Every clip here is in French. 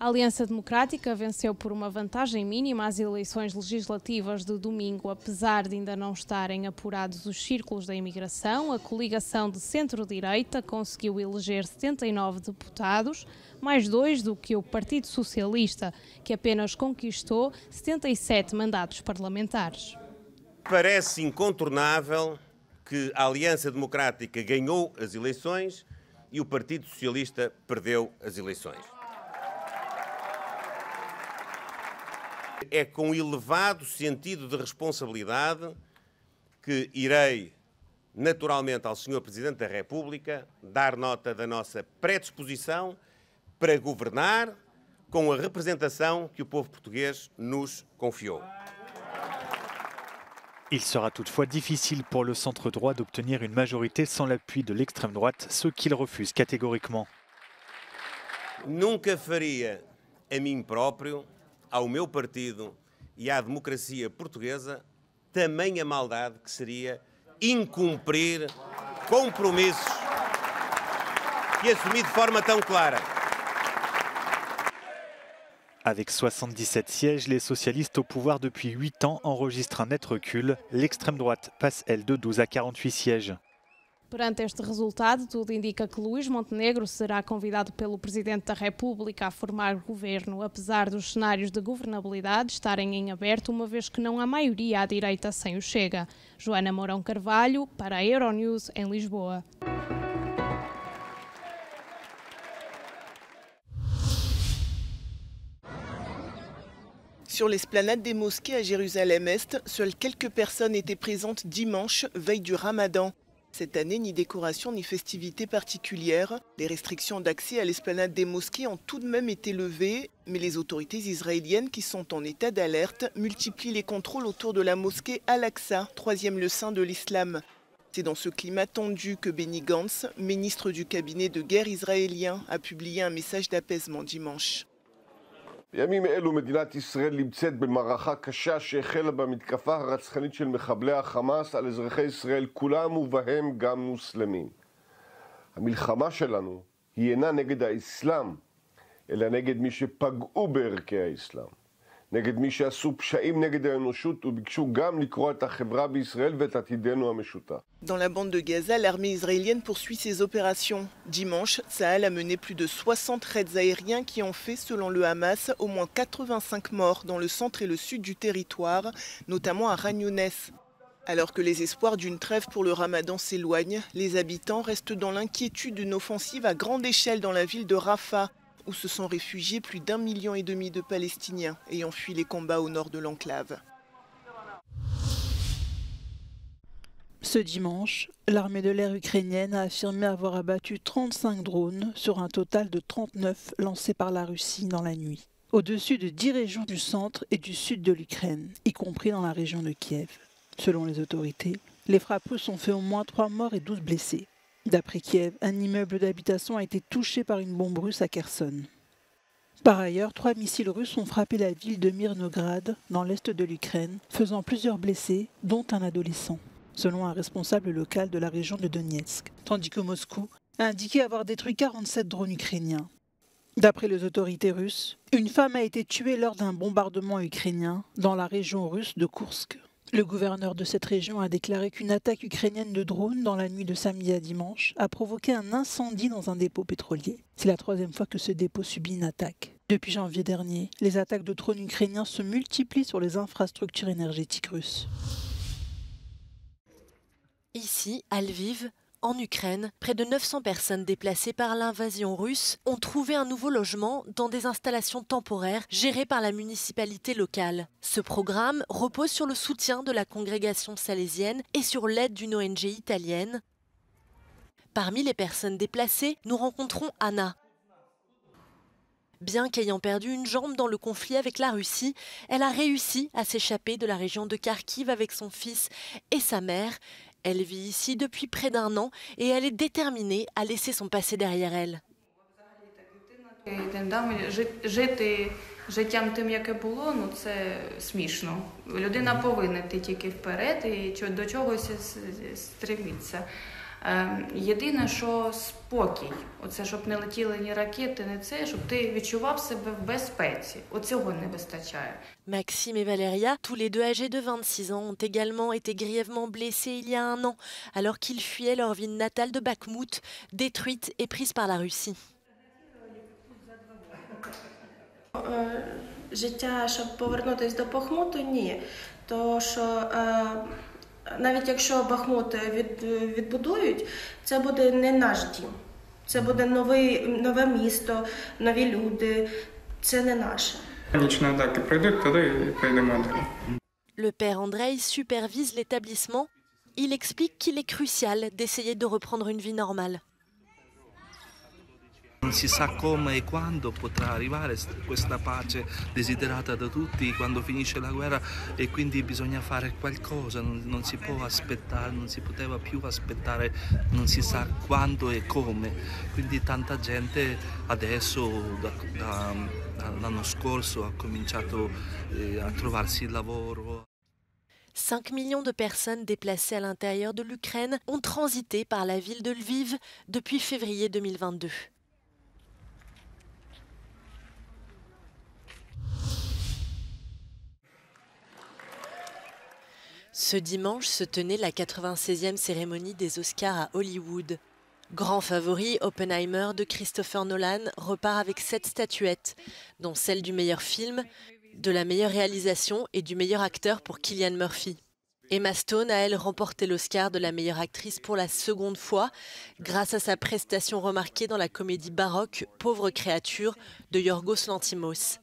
A Aliança Democrática venceu por uma vantagem mínima as eleições legislativas de domingo, apesar de ainda não estarem apurados os círculos da imigração. A coligação de centro-direita conseguiu eleger 79 deputados, mais 2 do que o Partido Socialista, que apenas conquistou 77 mandatos parlamentares. Parece incontornável que a Aliança Democrática ganhou as eleições e o Partido Socialista perdeu as eleições. É com elevado sentido de responsabilidade que irei, naturalmente, ao Sr. Presidente da República dar nota da nossa predisposição para governar com a representação que o povo português nos confiou. Il sera toutefois difficile pour le centre droit d'obtenir une majorité sans l'appui de l'extrême droite, ce qu'il refuse catégoriquement. Nunca faria a mim próprio, ao meu partido e à democracia portuguesa tamanha maldade que seria incumprir compromissos que assumi de forma tão clara. Avec 77 sièges, les socialistes au pouvoir depuis 8 ans enregistrent un net recul. L'extrême droite passe, elle, de 12 à 48 sièges. Perante este resultado, tudo indica que Luís Montenegro será convidado pelo Presidente da República a formar governo, apesar dos cenários de governabilidade estarem em aberto, uma vez que não há maioria à direita sem o Chega. Joana Mourão Carvalho, para a Euronews, em Lisboa. Sur l'esplanade des mosquées à Jérusalem-Est, seules quelques personnes étaient présentes dimanche, veille du Ramadan. Cette année, ni décoration ni festivité particulière. Les restrictions d'accès à l'esplanade des mosquées ont tout de même été levées, mais les autorités israéliennes qui sont en état d'alerte multiplient les contrôles autour de la mosquée Al-Aqsa, troisième lieu saint de l'islam. C'est dans ce climat tendu que Benny Gantz, ministre du cabinet de guerre israélien, a publié un message d'apaisement dimanche. בימים אלו מדינת ישראל נמצאת במערכה קשה שהחלה במתקפה הרצחנית של מחבלי החמאס על אזרחי ישראל כולם ובהם גם מוסלמים. המלחמה שלנו היא אינה נגד האסלאם, אלא נגד מי שפגעו בערכי האסלאם. נגד מי שעשו פשעים נגד האנושות וביקשו גם לקרוע את החברה בישראל ואת עתידנו המשותף. Dans la bande de Gaza, l'armée israélienne poursuit ses opérations. Dimanche, Tsahal a mené plus de 60 raids aériens qui ont fait, selon le Hamas, au moins 85 morts dans le centre et le sud du territoire, notamment à Khan Younes. Alors que les espoirs d'une trêve pour le Ramadan s'éloignent, les habitants restent dans l'inquiétude d'une offensive à grande échelle dans la ville de Rafah, où se sont réfugiés plus d'1,5 million de Palestiniens ayant fui les combats au nord de l'enclave. Ce dimanche, l'armée de l'air ukrainienne a affirmé avoir abattu 35 drones sur un total de 39 lancés par la Russie dans la nuit, au-dessus de 10 régions du centre et du sud de l'Ukraine, y compris dans la région de Kiev. Selon les autorités, les frappes russes ont fait au moins 3 morts et 12 blessés. D'après Kiev, un immeuble d'habitation a été touché par une bombe russe à Kherson. Par ailleurs, 3 missiles russes ont frappé la ville de Mirnograd, dans l'est de l'Ukraine, faisant plusieurs blessés, dont un adolescent, selon un responsable local de la région de Donetsk, tandis que Moscou a indiqué avoir détruit 47 drones ukrainiens. D'après les autorités russes, une femme a été tuée lors d'un bombardement ukrainien dans la région russe de Koursk. Le gouverneur de cette région a déclaré qu'une attaque ukrainienne de drones dans la nuit de samedi à dimanche a provoqué un incendie dans un dépôt pétrolier. C'est la 3e fois que ce dépôt subit une attaque. Depuis janvier dernier, les attaques de drones ukrainiens se multiplient sur les infrastructures énergétiques russes. Ici, à Lviv, en Ukraine, près de 900 personnes déplacées par l'invasion russe ont trouvé un nouveau logement dans des installations temporaires gérées par la municipalité locale. Ce programme repose sur le soutien de la congrégation salésienne et sur l'aide d'une ONG italienne. Parmi les personnes déplacées, nous rencontrons Anna. Bien qu'ayant perdu une jambe dans le conflit avec la Russie, elle a réussi à s'échapper de la région de Kharkiv avec son fils et sa mère. Elle vit ici depuis près d'1 an et elle est déterminée à laisser son passé derrière elle. Жити життям тим, яке було, це смішно. Людина повинна йти тільки вперед і до чогось стремитися. Єдине, що спокій. Оце, щоб не летіли ні ракети, ні це, щоб ти відчував себе в безпеці. Оцього не вистачає. Maxime et Valéria, tous les deux âgés de 26 ans, ont également été grièvement blessés il y a un an, alors qu'ils fuyaient leur ville natale de Bakhmout, détruite et prise par la Russie. Життя, щоб повернутися до Бахмуту, ні. Тому що навіть якщо Бахмут відбудують, це буде не наш дім. Це буде нове місто, нові люди. Це не наше. Нічні атаки пройдуть, тоді поїдемо далі. Le père Andrei supervise l'établissement. Il explique qu'il est crucial d'essayer de reprendre une vie normale. Non si sa come e quando potrà arrivare questa pace desiderata da tutti quando finisce la guerra e quindi bisogna fare qualcosa, non si può aspettare, non si poteva più aspettare, non si sa quando e come. Quindi tanta gente adesso dall'anno scorso ha cominciato a trovarsi il lavoro. 5 millions de personnes déplacées à l'intérieur de l'Ukraine ont transité par la ville de Lviv depuis février 2022. Ce dimanche se tenait la 96e cérémonie des Oscars à Hollywood. Grand favori, Oppenheimer de Christopher Nolan repart avec 7 statuettes, dont celle du meilleur film, de la meilleure réalisation et du meilleur acteur pour Cillian Murphy. Emma Stone a, elle, remporté l'Oscar de la meilleure actrice pour la seconde fois, grâce à sa prestation remarquée dans la comédie baroque « Pauvre créature » de Yorgos Lanthimos.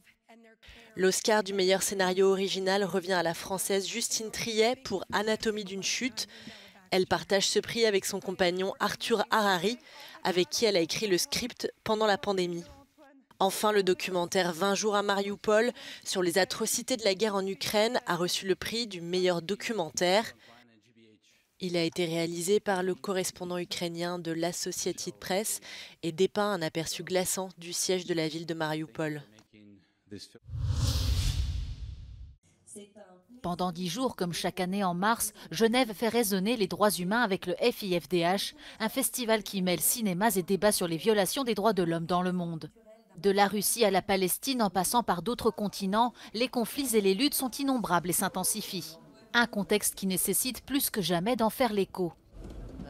L'Oscar du meilleur scénario original revient à la Française Justine Triet pour Anatomie d'une chute. Elle partage ce prix avec son compagnon Arthur Harari, avec qui elle a écrit le script pendant la pandémie. Enfin, le documentaire 20 jours à Mariupol sur les atrocités de la guerre en Ukraine a reçu le prix du meilleur documentaire. Il a été réalisé par le correspondant ukrainien de l'Associated Press et dépeint un aperçu glaçant du siège de la ville de Mariupol. Pendant 10 jours, comme chaque année en mars, Genève fait résonner les droits humains avec le FIFDH, un festival qui mêle cinémas et débats sur les violations des droits de l'homme dans le monde. De la Russie à la Palestine, en passant par d'autres continents, les conflits et les luttes sont innombrables et s'intensifient. Un contexte qui nécessite plus que jamais d'en faire l'écho.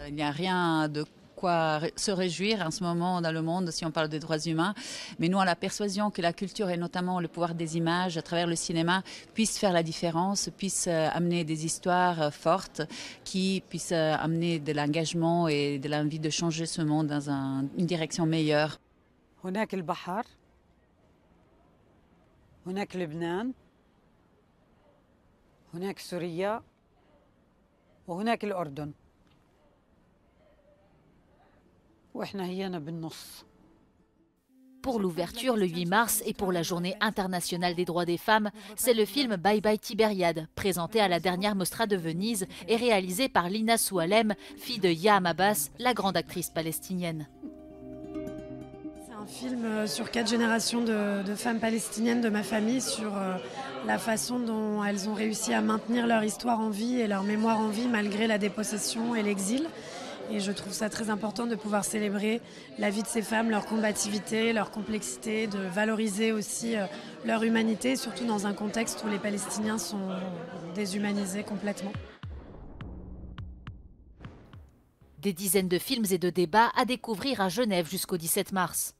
Il n'y a rien de quoi se réjouir en ce moment dans le monde si on parle des droits humains. Mais nous, on a la persuasion que la culture et notamment le pouvoir des images à travers le cinéma puissent faire la différence, puissent amener des histoires fortes qui puissent amener de l'engagement et de l'envie de changer ce monde dans une direction meilleure. هناك البحر هناك لبنان هناك سوريا وهناك الأردن وإحنا هينا بالنص. Pour l'ouverture le 8 mars et pour la Journée internationale des droits des femmes, c'est le film Bye Bye Tibériade, présenté à la dernière Mostra de Venise et réalisé par Lina Soualem, fille de Yaham Abbas, la grande actrice palestinienne. Un film sur 4 générations de femmes palestiniennes de ma famille, sur la façon dont elles ont réussi à maintenir leur histoire en vie et leur mémoire en vie malgré la dépossession et l'exil. Et je trouve ça très important de pouvoir célébrer la vie de ces femmes, leur combativité, leur complexité, de valoriser aussi leur humanité, surtout dans un contexte où les Palestiniens sont déshumanisés complètement. Des dizaines de films et de débats à découvrir à Genève jusqu'au 17 mars.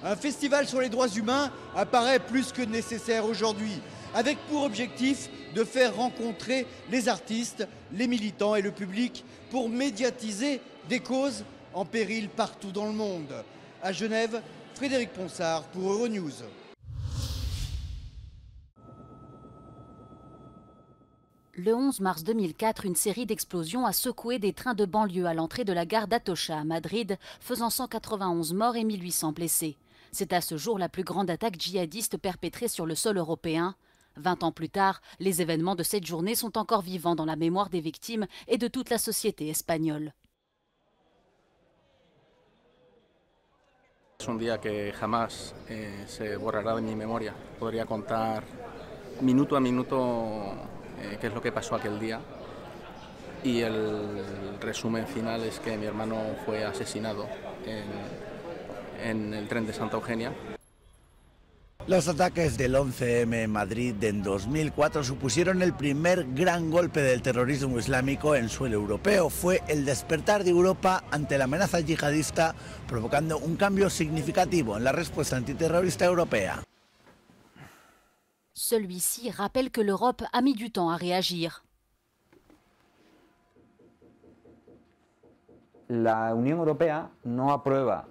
Un festival sur les droits humains apparaît plus que nécessaire aujourd'hui, avec pour objectif de faire rencontrer les artistes, les militants et le public pour médiatiser des causes en péril partout dans le monde. À Genève, Frédéric Ponsard pour Euronews. Le 11 mars 2004, une série d'explosions a secoué des trains de banlieue à l'entrée de la gare d'Atocha à Madrid, faisant 191 morts et 1800 blessés. C'est à ce jour la plus grande attaque djihadiste perpétrée sur le sol européen. 20 ans plus tard, les événements de cette journée sont encore vivants dans la mémoire des victimes et de toute la société espagnole. Es un día que jamás se borrará de mi memoria. Podría contar minuto a minuto qué es lo que pasó aquel día y el resumen final es que mi hermano fue asesinado en el tren de Santa Eugenia. Los ataques del 11M en Madrid en 2004 supusieron el primer gran golpe del terrorismo islámico en suelo europeo. Fue el despertar de Europa ante la amenaza yihadista, provocando un cambio significativo en la respuesta antiterrorista europea. Celui-ci rappelle que l'Europe a mis du temps à réagir. La Unión Europea no aprueba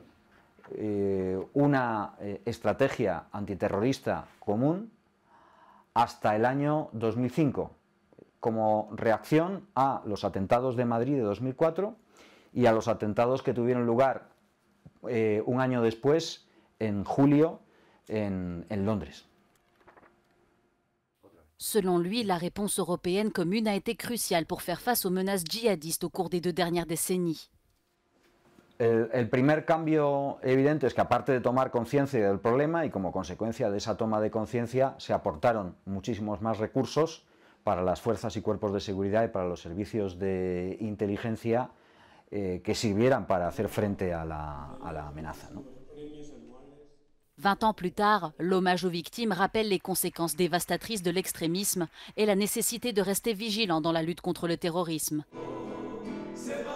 una estrategia antiterrorista común hasta el año 2005, como reacción a los atentados de Madrid de 2004 y a los atentados que tuvieron lugar un año después, en julio, en Londres. Selon lui, la réponse européenne commune a été cruciale pour faire face aux menaces djihadistes au cours des 2 dernières décennies. El primer cambio evidente es que, aparte de tomar conciencia del problema y como consecuencia de esa toma de conciencia, se aportaron muchísimos más recursos para las fuerzas y cuerpos de seguridad y para los servicios de inteligencia que sirvieran para hacer frente a la amenaza, ¿no? 20 ans plus tard, l'hommage aux victimes rappelle les conséquences dévastatrices de l'extrémisme et la nécessité de rester vigilant dans la lutte contre le terrorisme. C'est bon.